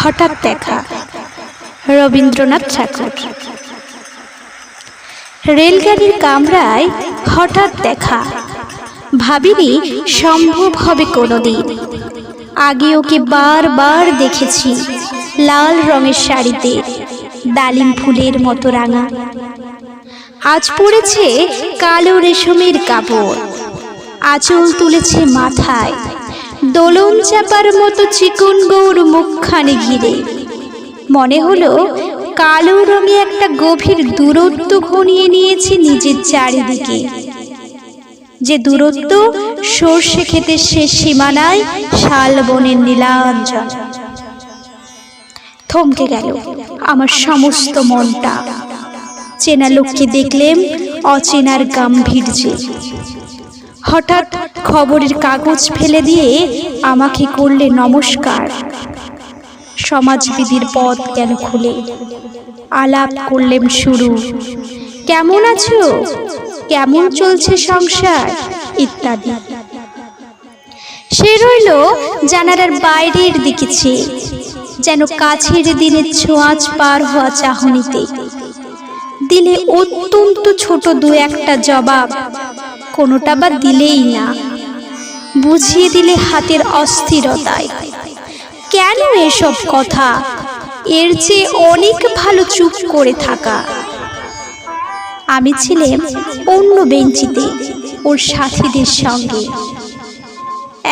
হঠাৎ দেখা। রবীন্দ্রনাথ ঠাকুর। রেলগাড়ির কামরায় হঠাৎ দেখা, ভাবিনি সম্ভব হবে কোনোদিন। আগে ওকে বারবার দেখেছি, লাল রঙের শাড়িতে ডালিম ফুলের মতো রাঙা। আজ পড়েছে কালো রেশমের কাপড়, আঁচল তুলেছে মাথায়, দোলন চাপার মতো চিকন গৌর মুখখানি ঘিরে। মনে হলো কালো রঙে একটা গভীর দূরত্ব ঘনিয়ে নিয়েছে নিজের চারিদিকে, যে দূরত্ব সর্ষে ক্ষেতের শেষ সীমানায় শালবনের নীলাঞ্জন। থমকে গেল আমার সমস্ত মনটা। চেনা লোককে দেখলেম অচেনার গাম্ভীর্যে। হঠাৎ খবরের কাগজ ফেলে দিয়ে আমাকে করলে নমস্কার। সমাজবিধির পথ গেল খুলে, আলাপ করলেম শুরু। কেমন আছো, কেমন চলছে সংসার ইত্যাদি। সে রইল জানালার বাইরের দিকে চেয়ে, যেন কাছের দিনের ছোঁয়াচ পার হওয়া চাহনিতে। দিলে অত্যন্ত ছোট দু একটা জবাব, কোনোটা বা দিলেই না। বুঝিয়ে দিলে হাতের অস্থিরতায়। কেন এসব কথা, এর চেয়ে অনেক ভালো চুপ করে থাকা। আমি ছিলাম অন্য বেঞ্চিতে ওর সাথীদের সঙ্গে।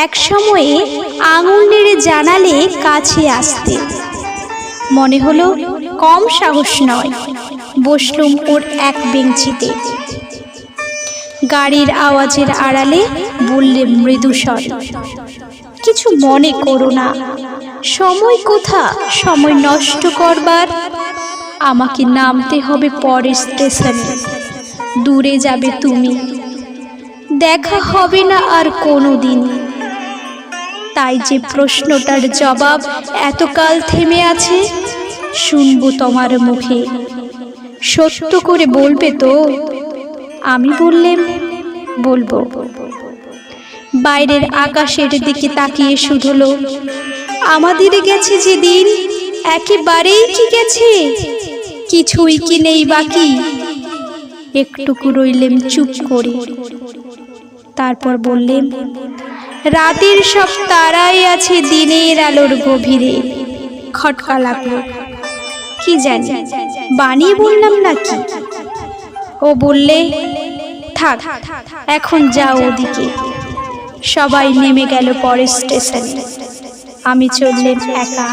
এক সময়ে আঙুল নেড়ে জানালে কাছে আসতে। মনে হলো কম সাহস নয়, বসলুম ওর এক বেঞ্চিতে। গাড়ির আওয়াজের আড়ালে বললে মৃদু স্বরে, কিছু মনে করো না। সময় কোথা সময় নষ্ট করবার? আমাকে নামতে হবে পরের স্টেশনে, দূরে যাবে তুমি, দেখা হবে না আর কোনো দিন। তাই যে প্রশ্নটার জবাব এতকাল থেমে আছে, শুনবো তোমার মুখে। সত্য করে বলবে তো? আমি বললেম, বলবো। বাইরের আকাশের দিকে তাকিয়ে শুধলো, আমাদের গেছে যেদিন একেবারেই কি গেছে, কিছুই কি নেই বাকি। একটুকু রইলেম চুপ করে, তারপর বললেম, রাতের সব তারাই আছে দিনের আলোর গভীরে। খটকা লাগলো, কি জানি বানিয়ে বললাম নাকি। ও বললে, থাক এখন যাও ওদিকে। সবাই নেমে গেল পরের স্টেশনে, আমি চললেন একা।